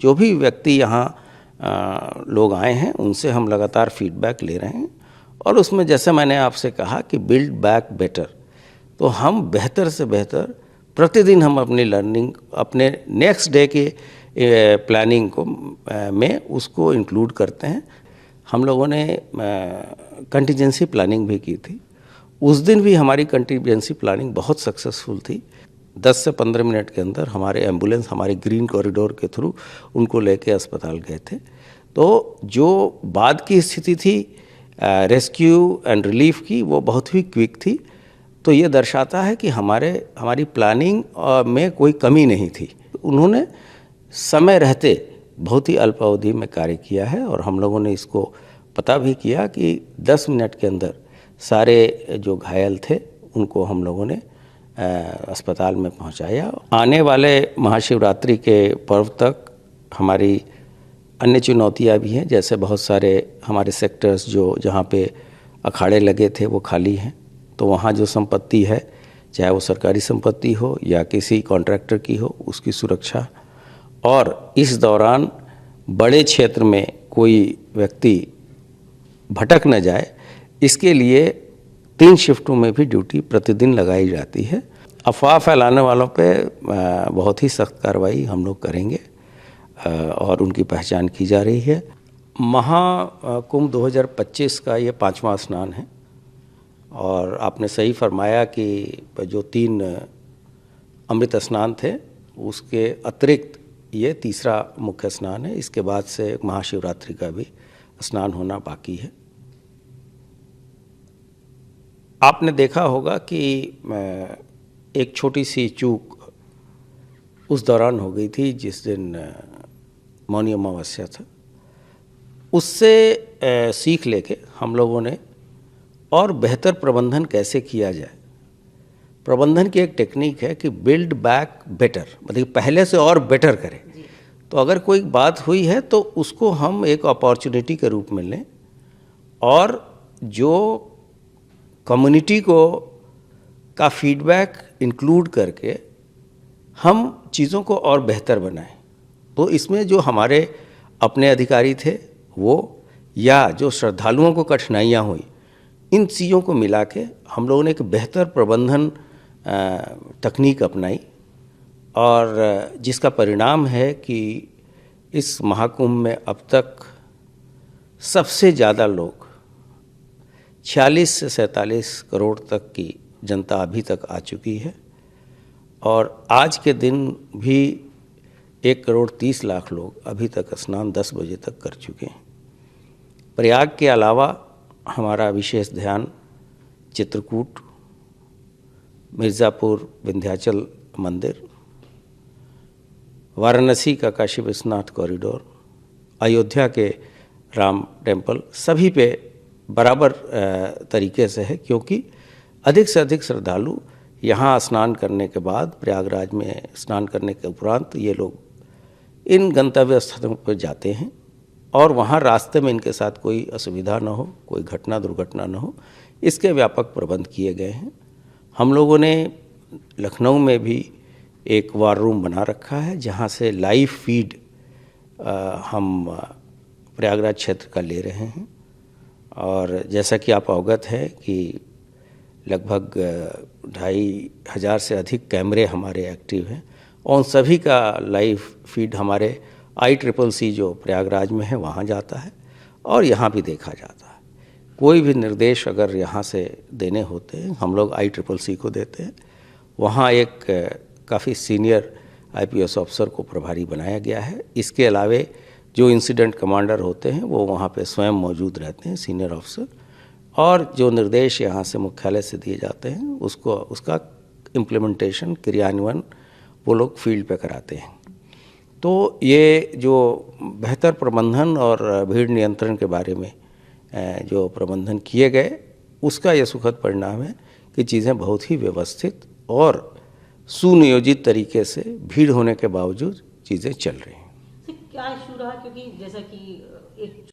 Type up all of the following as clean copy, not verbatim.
जो भी व्यक्ति यहाँ लोग आए हैं उनसे हम लगातार फीडबैक ले रहे हैं और उसमें जैसे मैंने आपसे कहा कि बिल्ड बैक बेटर, तो हम बेहतर से बेहतर प्रतिदिन हम अपनी लर्निंग अपने नेक्स्ट डे के प्लानिंग को में उसको इंक्लूड करते हैं। हम लोगों ने कंटीजेंसी प्लानिंग भी की थी। उस दिन भी हमारी कंटीजेंसी प्लानिंग बहुत सक्सेसफुल थी। 10 से 15 मिनट के अंदर हमारे एम्बुलेंस हमारे ग्रीन कॉरिडोर के थ्रू उनको लेके अस्पताल गए थे। तो जो बाद की स्थिति थी रेस्क्यू एंड रिलीफ की, वो बहुत ही क्विक थी। तो ये दर्शाता है कि हमारी प्लानिंग में कोई कमी नहीं थी। उन्होंने समय रहते बहुत ही अल्पावधि में कार्य किया है और हम लोगों ने इसको पता भी किया कि 10 मिनट के अंदर सारे जो घायल थे उनको हम लोगों ने अस्पताल में पहुंचाया। आने वाले महाशिवरात्रि के पर्व तक हमारी अन्य चुनौतियां भी हैं, जैसे बहुत सारे हमारे सेक्टर्स जहाँ पे अखाड़े लगे थे वो खाली हैं, तो वहाँ जो संपत्ति है, चाहे वो सरकारी संपत्ति हो या किसी कॉन्ट्रैक्टर की हो, उसकी सुरक्षा, और इस दौरान बड़े क्षेत्र में कोई व्यक्ति भटक न जाए, इसके लिए 3 शिफ्टों में भी ड्यूटी प्रतिदिन लगाई जाती है। अफवाह फैलाने वालों पे बहुत ही सख्त कार्रवाई हम लोग करेंगे और उनकी पहचान की जा रही है। महाकुंभ 2025 का ये 5वां स्नान है और आपने सही फरमाया कि जो 3 अमृत स्नान थे उसके अतिरिक्त ये तीसरा मुख्य स्नान है। इसके बाद से महाशिवरात्रि का भी स्नान होना बाकी है। आपने देखा होगा कि एक छोटी सी चूक उस दौरान हो गई थी जिस दिन मौनी अमावस्या था। उससे सीख लेके हम लोगों ने और बेहतर प्रबंधन कैसे किया जाए। प्रबंधन की एक टेक्निक है कि बिल्ड बैक बेटर, मतलब पहले से और बेटर करें। तो अगर कोई बात हुई है तो उसको हम एक अपॉर्चुनिटी के रूप में लें और जो कम्युनिटी को का फीडबैक इंक्लूड करके हम चीज़ों को और बेहतर बनाएं। तो इसमें जो हमारे अपने अधिकारी थे वो, या जो श्रद्धालुओं को कठिनाइयाँ हुई, इन चीज़ों को मिला के हम लोगों ने एक बेहतर प्रबंधन तकनीक अपनाई और जिसका परिणाम है कि इस महाकुंभ में अब तक सबसे ज़्यादा लोग 46 से 47 करोड़ तक की जनता अभी तक आ चुकी है और आज के दिन भी 1 करोड़ 30 लाख लोग अभी तक स्नान 10 बजे तक कर चुके हैं। प्रयाग के अलावा हमारा विशेष ध्यान चित्रकूट, मिर्ज़ापुर विंध्याचल मंदिर, वाराणसी का काशी विश्वनाथ कॉरिडोर, अयोध्या के राम टेम्पल, सभी पे बराबर तरीके से है, क्योंकि अधिक से अधिक श्रद्धालु यहाँ स्नान करने के बाद, प्रयागराज में स्नान करने के उपरांत ये लोग इन गंतव्य स्थलों पर जाते हैं और वहाँ रास्ते में इनके साथ कोई असुविधा न हो, कोई घटना दुर्घटना न हो, इसके व्यापक प्रबंध किए गए हैं। हम लोगों ने लखनऊ में भी एक वार रूम बना रखा है जहाँ से लाइव फीड हम प्रयागराज क्षेत्र का ले रहे हैं और जैसा कि आप अवगत हैं कि लगभग 2500 से अधिक कैमरे हमारे एक्टिव हैं और उन सभी का लाइव फीड हमारे ICCC जो प्रयागराज में है वहाँ जाता है और यहाँ भी देखा जाता है। कोई भी निर्देश अगर यहाँ से देने होते हैं हम लोग ICCC को देते हैं। वहाँ एक काफ़ी सीनियर IPS ऑफिसर को प्रभारी बनाया गया है। इसके अलावे जो इंसिडेंट कमांडर होते हैं वो वहाँ पे स्वयं मौजूद रहते हैं, सीनियर ऑफिसर, और जो निर्देश यहाँ से मुख्यालय से दिए जाते हैं उसका इम्प्लीमेंटेशन, क्रियान्वयन वो लोग फील्ड पे कराते हैं। तो ये जो बेहतर प्रबंधन और भीड़ नियंत्रण के बारे में जो प्रबंधन किए गए, उसका ये सुखद परिणाम है कि चीज़ें बहुत ही व्यवस्थित और सुनियोजित तरीके से भीड़ होने के बावजूद चीज़ें चल रही हैं। क्या इशू रहा, क्योंकि जैसा कि एक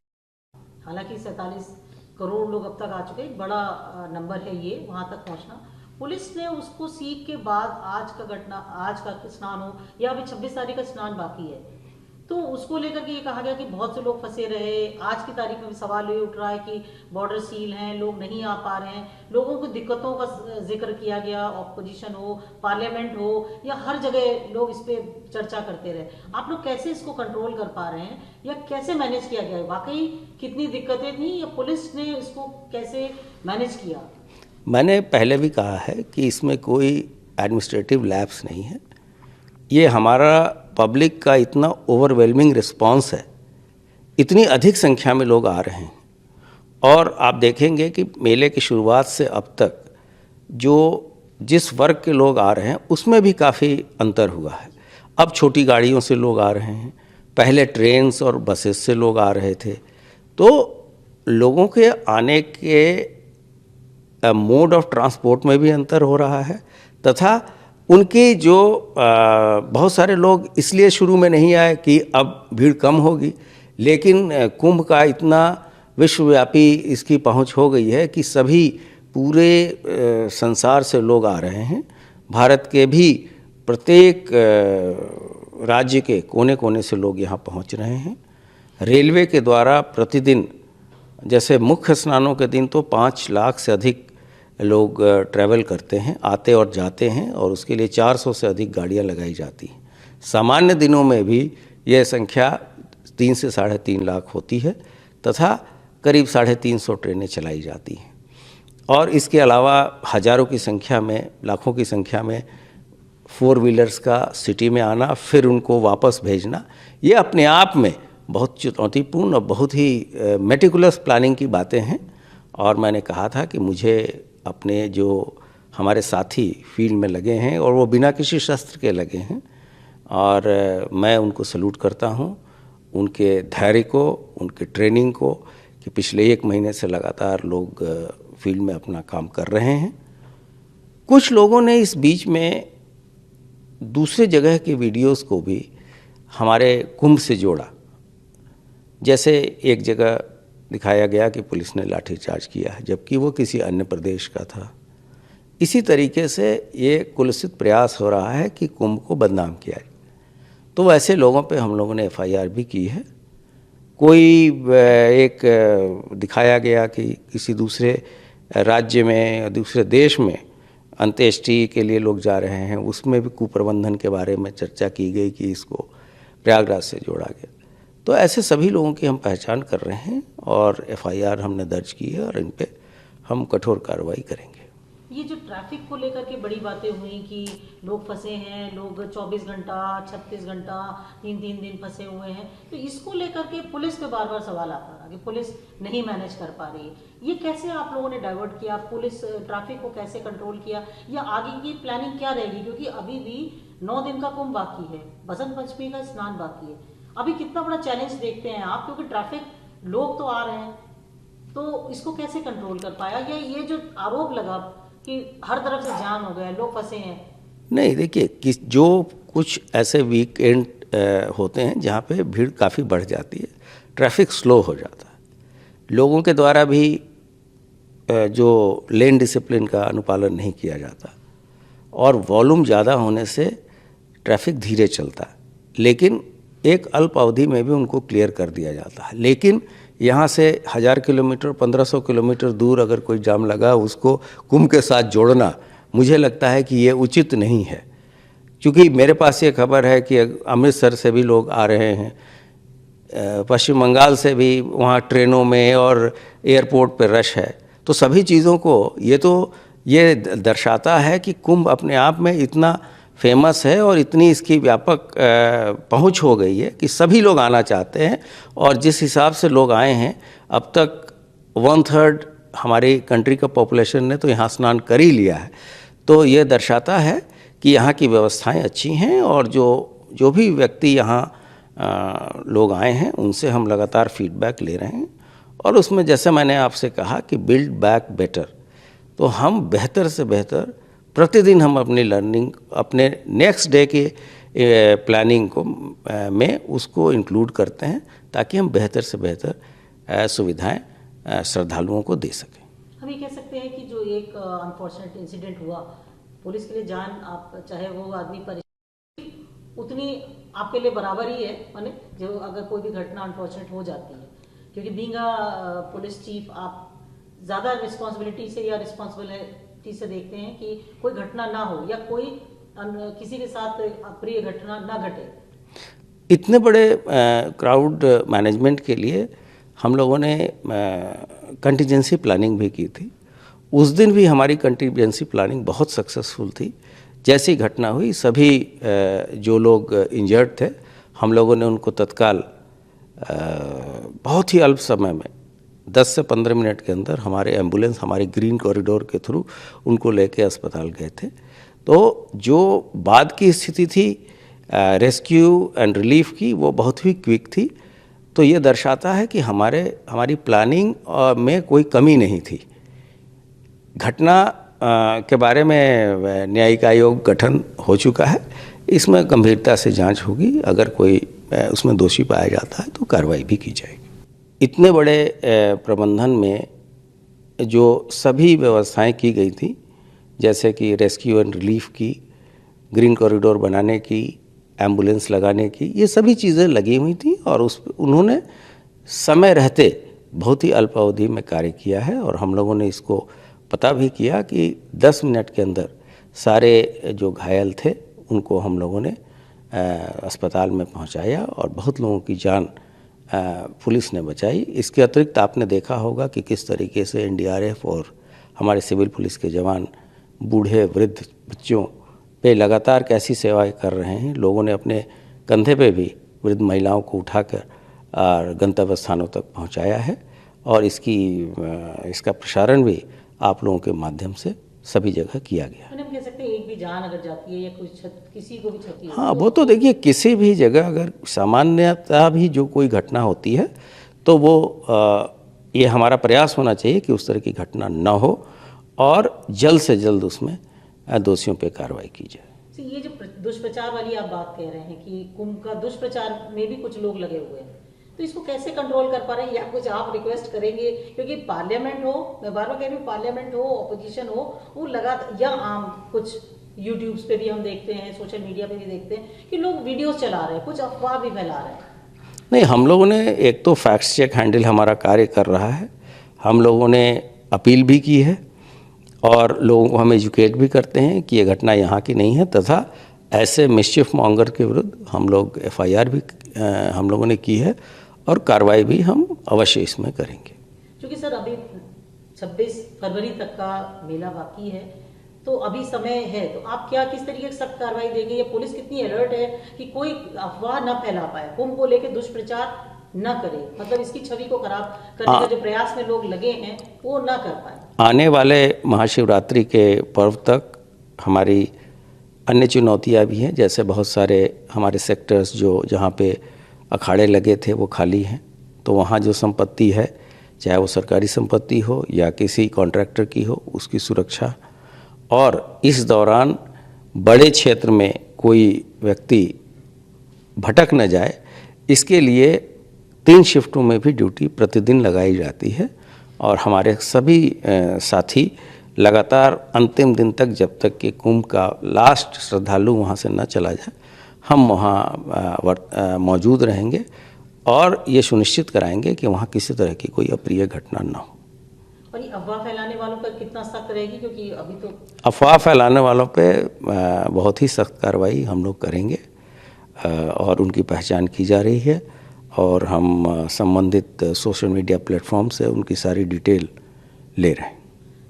हालांकि 47 करोड़ लोग अब तक आ चुके हैं, बड़ा नंबर है ये, वहाँ तक पहुँचना। पुलिस ने उसको सीख के बाद आज का स्नान हो या अभी 26 तारीख का स्नान बाकी है, तो उसको लेकर के ये कहा गया कि बहुत से लोग फंसे रहे। आज की तारीख में भी सवाल ये उठ रहा है कि बॉर्डर सील हैं, लोग नहीं आ पा रहे हैं, लोगों को दिक्कतों का जिक्र किया गया, ऑपोजिशन हो, पार्लियामेंट हो, या हर जगह लोग इस पे चर्चा करते रहे। आप लोग कैसे इसको कंट्रोल कर पा रहे हैं या कैसे मैनेज किया गया है? वाकई कितनी दिक्कतें थी या पुलिस ने इसको कैसे मैनेज किया? मैंने पहले भी कहा है कि इसमें कोई एडमिनिस्ट्रेटिव लैप्स नहीं है। ये हमारा पब्लिक का इतना ओवरवेलमिंग रिस्पांस है, इतनी अधिक संख्या में लोग आ रहे हैं। और आप देखेंगे कि मेले की शुरुआत से अब तक जो जिस वर्ग के लोग आ रहे हैं उसमें भी काफ़ी अंतर हुआ है। अब छोटी गाड़ियों से लोग आ रहे हैं, पहले ट्रेन्स और बसेस से लोग आ रहे थे। तो लोगों के आने के मोड ऑफ ट्रांसपोर्ट में भी अंतर हो रहा है, तथा उनकी जो बहुत सारे लोग इसलिए शुरू में नहीं आए कि अब भीड़ कम होगी, लेकिन कुंभ का इतना विश्वव्यापी इसकी पहुंच हो गई है कि सभी पूरे संसार से लोग आ रहे हैं। भारत के भी प्रत्येक राज्य के कोने कोने से लोग यहाँ पहुँच रहे हैं। रेलवे के द्वारा प्रतिदिन, जैसे मुख्य स्नानों के दिन तो 5 लाख से अधिक लोग ट्रैवल करते हैं, आते और जाते हैं, और उसके लिए 400 से अधिक गाड़ियाँ लगाई जाती हैं। सामान्य दिनों में भी यह संख्या 3 से 3.5 लाख होती है, तथा करीब 350 ट्रेनें चलाई जाती हैं। और इसके अलावा हज़ारों की संख्या में, लाखों की संख्या में 4 व्हीलर्स का सिटी में आना, फिर उनको वापस भेजना, ये अपने आप में बहुत चुनौतीपूर्ण और बहुत ही मेटिकुलस प्लानिंग की बातें हैं। और मैंने कहा था कि मुझे अपने जो हमारे साथी फील्ड में लगे हैं और वो बिना किसी शस्त्र के लगे हैं, और मैं उनको सल्यूट करता हूँ, उनके धैर्य को, उनके ट्रेनिंग को, कि पिछले 1 महीने से लगातार लोग फील्ड में अपना काम कर रहे हैं। कुछ लोगों ने इस बीच में दूसरे जगह के वीडियोस को भी हमारे कुंभ से जोड़ा। जैसे एक जगह दिखाया गया कि पुलिस ने लाठीचार्ज किया है, जबकि वो किसी अन्य प्रदेश का था। इसी तरीके से ये कुलसित प्रयास हो रहा है कि कुंभ को बदनाम किया जाए। तो वैसे लोगों पे हम लोगों ने FIR भी की है। कोई एक दिखाया गया कि किसी दूसरे राज्य में, दूसरे देश में अंत्येष्टि के लिए लोग जा रहे हैं, उसमें भी कुप्रबंधन के बारे में चर्चा की गई कि इसको प्रयागराज से जोड़ा गया। तो ऐसे सभी लोगों की हम पहचान कर रहे हैं और FIR हमने दर्ज की है, और इन पे हम कठोर कार्रवाई करेंगे। ये जो ट्रैफिक को लेकर के बड़ी बातें हुई कि लोग फंसे हैं, लोग 24 घंटा 36 घंटा 3-3 दिन फंसे हुए हैं, तो इसको लेकर के पुलिस पे बार बार सवाल आता रहा कि पुलिस नहीं मैनेज कर पा रही है। ये कैसे आप लोगों ने डाइवर्ट किया? पुलिस ट्रैफिक को कैसे कंट्रोल किया, या आगे की प्लानिंग क्या रहेगी? क्योंकि अभी भी 9 दिन का कुंभ बाकी है, बसंत पंचमी का स्नान बाकी है। अभी कितना बड़ा चैलेंज देखते हैं आप, क्योंकि ट्रैफिक, लोग तो आ रहे हैं, तो इसको कैसे कंट्रोल कर पाया? या ये जो आरोप लगा कि हर तरफ से जाम हो गया, लोग फंसे हैं? नहीं, देखिए कि जो कुछ ऐसे वीकेंड होते हैं जहाँ पे भीड़ काफ़ी बढ़ जाती है, ट्रैफिक स्लो हो जाता है, लोगों के द्वारा भी जो लेन डिसिप्लिन का अनुपालन नहीं किया जाता, और वॉल्यूम ज़्यादा होने से ट्रैफिक धीरे चलता है, लेकिन एक अल्प अवधि में भी उनको क्लियर कर दिया जाता है। लेकिन यहाँ से 1000 किलोमीटर 1500 किलोमीटर दूर अगर कोई जाम लगा, उसको कुंभ के साथ जोड़ना, मुझे लगता है कि ये उचित नहीं है। क्योंकि मेरे पास ये खबर है कि अमृतसर से भी लोग आ रहे हैं, पश्चिम बंगाल से भी वहाँ ट्रेनों में और एयरपोर्ट पर रश है। तो सभी चीज़ों को ये दर्शाता है कि कुंभ अपने आप में इतना फेमस है और इतनी इसकी व्यापक पहुंच हो गई है कि सभी लोग आना चाहते हैं। और जिस हिसाब से लोग आए हैं, अब तक 1/3 हमारी कंट्री का पॉपुलेशन ने तो यहाँ स्नान कर ही लिया है। तो ये दर्शाता है कि यहाँ की व्यवस्थाएं अच्छी हैं, और जो भी व्यक्ति यहाँ लोग आए हैं उनसे हम लगातार फीडबैक ले रहे हैं। और उसमें जैसे मैंने आपसे कहा कि बिल्ड बैक बेटर, तो हम बेहतर से बेहतर प्रतिदिन हम अपनी लर्निंग, अपने नेक्स्ट डे के प्लानिंग को में उसको इंक्लूड करते हैं, ताकि हम बेहतर से बेहतर सुविधाएं श्रद्धालुओं को दे सकें। हम ये कह सकते हैं कि जो एक अनफॉर्चुनेट इंसिडेंट हुआ, पुलिस के लिए जान, आप चाहे वो आदमी उतनी आपके लिए बराबर ही है, माने जो अगर कोई भी घटना अनफॉर्चुनेट हो जाती है, क्योंकि बीइंग अ पुलिस चीफ आप ज़्यादा रिस्पॉन्सिबिलिटी से या रिस्पॉन्सिबिलिटी से देखते हैं कि कोई घटना ना हो या कोई किसी के साथ अप्रिय घटना ना घटे। इतने बड़े क्राउड मैनेजमेंट के लिए हम लोगों ने कंटिजेंसी प्लानिंग भी की थी। उस दिन भी हमारी कंटिजेंसी प्लानिंग बहुत सक्सेसफुल थी। जैसी घटना हुई सभी जो लोग इंजर्ड थे हम लोगों ने उनको तत्काल बहुत ही अल्प समय में 10 से 15 मिनट के अंदर हमारे एम्बुलेंस हमारे ग्रीन कॉरिडोर के थ्रू उनको लेके अस्पताल गए थे। तो जो बाद की स्थिति थी रेस्क्यू एंड रिलीफ की वो बहुत ही क्विक थी। तो ये दर्शाता है कि हमारी प्लानिंग में कोई कमी नहीं थी। घटना के बारे में न्यायिक आयोग गठन हो चुका है, इसमें गंभीरता से जांच होगी। अगर कोई उसमें दोषी पाया जाता है तो कार्रवाई भी की जाएगी। इतने बड़े प्रबंधन में जो सभी व्यवस्थाएं की गई थी, जैसे कि रेस्क्यू एंड रिलीफ की, ग्रीन कॉरिडोर बनाने की, एम्बुलेंस लगाने की, ये सभी चीज़ें लगी हुई थी और उन्होंने समय रहते बहुत ही अल्प अवधि में कार्य किया है। और हम लोगों ने इसको पता भी किया कि 10 मिनट के अंदर सारे जो घायल थे उनको हम लोगों ने अस्पताल में पहुंचाया और बहुत लोगों की जान पुलिस ने बचाई। इसके अतिरिक्त आपने देखा होगा कि किस तरीके से एनडीआरएफ और हमारे सिविल पुलिस के जवान बूढ़े वृद्ध बच्चों पे लगातार कैसी सेवाएं कर रहे हैं। लोगों ने अपने कंधे पे भी वृद्ध महिलाओं को उठाकर और गंतव्य स्थानों तक पहुंचाया है और इसका प्रसारण भी आप लोगों के माध्यम से सभी जगह किया गया। हम कह सकते हैं एक भी जान अगर जाती है या किसी को भी क्षति होती है। हाँ, वो तो देखिए किसी भी जगह अगर सामान्यतः भी जो कोई घटना होती है तो वो ये हमारा प्रयास होना चाहिए कि उस तरह की घटना न हो और जल्द से जल्द उसमें दोषियों पे कार्रवाई की जाए। ये जो दुष्प्रचार वाली आप बात कह रहे हैं कि कुंभ का दुष्प्रचार में भी कुछ लोग लगे हुए हैं, तो इसको कैसे कंट्रोल कर पा रहे हैं या कुछ आप रिक्वेस्ट करेंगे? क्योंकि पार्लियामेंट हो, मैं बार बार कह रही हूँ, पार्लियामेंट हो, ऑपोजिशन हो, वो लगातार या आम कुछ यूट्यूब्स पे भी हम देखते हैं, सोशल मीडिया पे भी देखते हैं कि लोग वीडियोस चला रहे हैं, कुछ अफवाह भी फैला रहे हैं। नहीं, हम लोगों ने एक तो फैक्ट चेक हैंडल हमारा कार्य कर रहा है। हम लोगों ने अपील भी की है और लोगों को हम एजुकेट भी करते हैं कि ये घटना यहाँ की नहीं है, तथा ऐसे मिसचिफ मॉन्गर के विरुद्ध हम लोग FIR भी हम लोगों ने की है और कार्रवाई भी हम अवश्य इसमें करेंगे। क्योंकि सर अभी 26 फरवरी तक का मेला बाकी है, तो अभी समय है, तो आप क्या किस तरीके से सख्त कार्रवाई देंगे या पुलिस कितनी अलर्ट है कि कोई अफवाह न फैला पाए, कुंभ को लेकर दुष्प्रचार न करे, मतलब इसकी छवि को खराब करने का जो प्रयास में लोग लगे हैं वो न कर पाए? आने वाले महाशिवरात्रि के पर्व तक हमारी अन्य चुनौतियां भी हैं। जैसे बहुत सारे हमारे सेक्टर्स जहाँ पे अखाड़े लगे थे वो खाली हैं, तो वहाँ जो संपत्ति है, चाहे वो सरकारी संपत्ति हो या किसी कॉन्ट्रैक्टर की हो, उसकी सुरक्षा, और इस दौरान बड़े क्षेत्र में कोई व्यक्ति भटक न जाए, इसके लिए 3 शिफ्टों में भी ड्यूटी प्रतिदिन लगाई जाती है। और हमारे सभी साथी लगातार अंतिम दिन तक, जब तक कि कुंभ का लास्ट श्रद्धालु वहाँ से न चला जाए, हम वहाँ मौजूद रहेंगे और ये सुनिश्चित कराएंगे कि वहाँ किसी तरह की कोई अप्रिय घटना न हो। और ये अफवाह फैलाने वालों पर कितना सख्त रहेगी? क्योंकि अभी तो अफवाह फैलाने वालों पे बहुत ही सख्त कार्रवाई हम लोग करेंगे और उनकी पहचान की जा रही है और हम संबंधित सोशल मीडिया प्लेटफॉर्म से उनकी सारी डिटेल ले रहे हैं।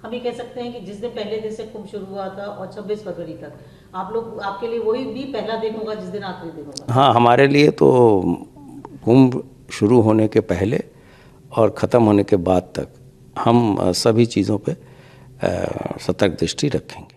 हम ये कह सकते हैं कि जिस दिन पहले दिन से कुंभ शुरू हुआ था और 26 फरवरी तक आपके लिए वही भी पहला दिन होगा जिस दिन आखिरी दिन होगा? हाँ, हमारे लिए तो कुंभ शुरू होने के पहले और ख़त्म होने के बाद तक हम सभी चीज़ों पे सतर्क दृष्टि रखेंगे।